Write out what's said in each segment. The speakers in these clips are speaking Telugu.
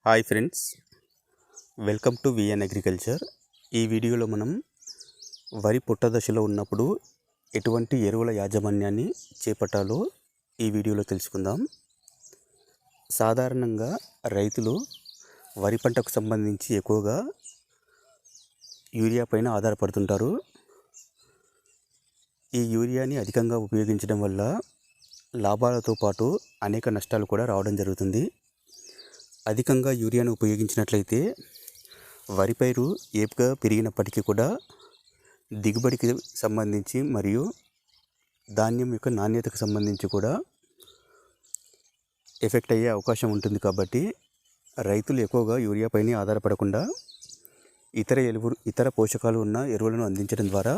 Hi friends, welcome to VN agriculture. ఈ వీడియోలో మనం వరి పుట్ట దశలో ఉన్నప్పుడు ఎటువంటి ఎరువుల యాజమాన్యాన్ని చేపట్టాలో ఈ వీడియోలో తెలుసుకుందాం. సాధారణంగా రైతులు వరి పంటకు సంబంధించి ఎక్కువగా యూరియా పైన ఆధారపడుతుంటారు. ఈ యూరియాని అధికంగా ఉపయోగించడం వల్ల లాభాలతో పాటు అనేక నష్టాలు కూడా రావడం జరుగుతుంది. అధికంగా యూరియాను ఉపయోగించినట్లయితే వరి పైరు ఏపుగా పెరిగినప్పటికీ కూడా దిగుబడికి సంబంధించి మరియు ధాన్యం యొక్క నాణ్యతకు సంబంధించి కూడా ఎఫెక్ట్ అయ్యే అవకాశం ఉంటుంది. కాబట్టి రైతులు ఎక్కువగా యూరియా పైన ఆధారపడకుండా ఇతర పోషకాలు ఉన్న ఎరువులను అందించడం ద్వారా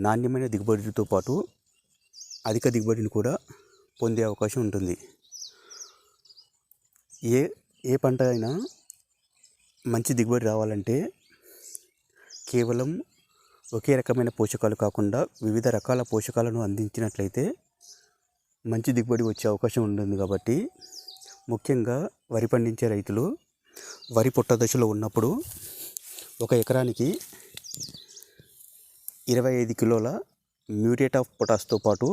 నాణ్యమైన దిగుబడితో పాటు అధిక దిగుబడిని కూడా పొందే అవకాశం ఉంటుంది. ఏ పంట అయినా మంచి దిగుబడి రావాలంటే కేవలం ఒకే రకమైన పోషకాలు కాకుండా వివిధ రకాల పోషకాలను అందించినట్లయితే మంచి దిగుబడి వచ్చే అవకాశం ఉంటుంది. కాబట్టి ముఖ్యంగా వరి పండించే రైతులు వరి పొట్ట దశలో ఉన్నప్పుడు ఒక ఎకరానికి 25 కిలోల మ్యూరేట్ ఆఫ్ పొటాష్తో పాటు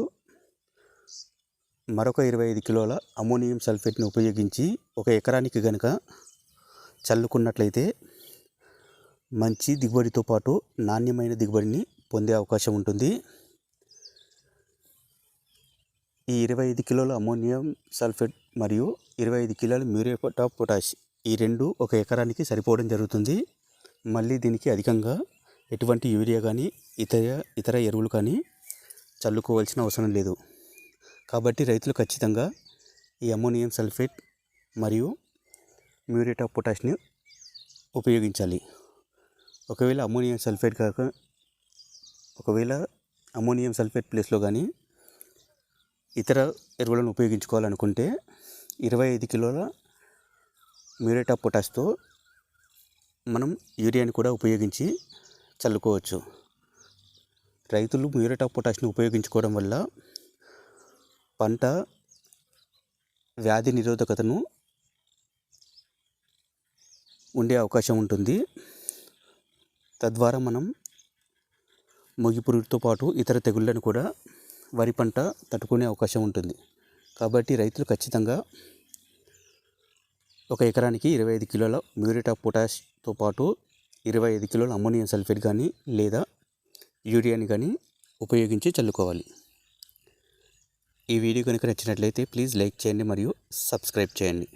మరొక 25 కిలోల అమోనియం సల్ఫేట్ని ఉపయోగించి ఒక ఎకరానికి గనుక చల్లుకున్నట్లయితే మంచి దిగుబడితో పాటు నాణ్యమైన దిగుబడిని పొందే అవకాశం ఉంటుంది. ఈ 25 కిలోల అమోనియం సల్ఫేట్ మరియు 25 కిలోల మ్యూరేట్ ఆఫ్ పొటాష్ ఈ రెండు ఒక ఎకరానికి సరిపోవడం జరుగుతుంది. మళ్ళీ దీనికి అధికంగా ఎటువంటి యూరియా కానీ ఇతర ఎరువులు కానీ చల్లుకోవాల్సిన అవసరం లేదు. కాబట్టి రైతులు ఖచ్చితంగా ఈ అమోనియం సల్ఫేట్ మరియు మ్యూరేట్ ఆఫ్ పొటాష్ని ఉపయోగించాలి. ఒకవేళ అమోనియం సల్ఫేట్ ప్లేస్లో కానీ ఇతర ఎరువులను ఉపయోగించుకోవాలనుకుంటే 25 కిలోల మ్యూరేట్ ఆఫ్ పొటాష్తో మనం యూరియాని కూడా ఉపయోగించి చల్లుకోవచ్చు. రైతులు మ్యూరేట్ ఆఫ్ పొటాష్ని ఉపయోగించుకోవడం వల్ల పంట వ్యాధి నిరోధకతను ఉండే అవకాశం ఉంటుంది. తద్వారా మనం మొగి పురుగుతో పాటు ఇతర తెగుళ్లను కూడా వరి పంట తట్టుకునే అవకాశం ఉంటుంది. కాబట్టి రైతులు ఖచ్చితంగా ఒక ఎకరానికి 25 కిలోల మ్యూరేట్ ఆఫ్ పొటాష్తో పాటు 25 కిలోల అమోనియం సల్ఫేట్ కానీ లేదా యూరియాని కానీ ఉపయోగించి చల్లుకోవాలి. ఈ వీడియో కనుక నచ్చినట్లయితే ప్లీజ్ లైక్ చేయండి మరియు సబ్స్క్రైబ్ చేయండి.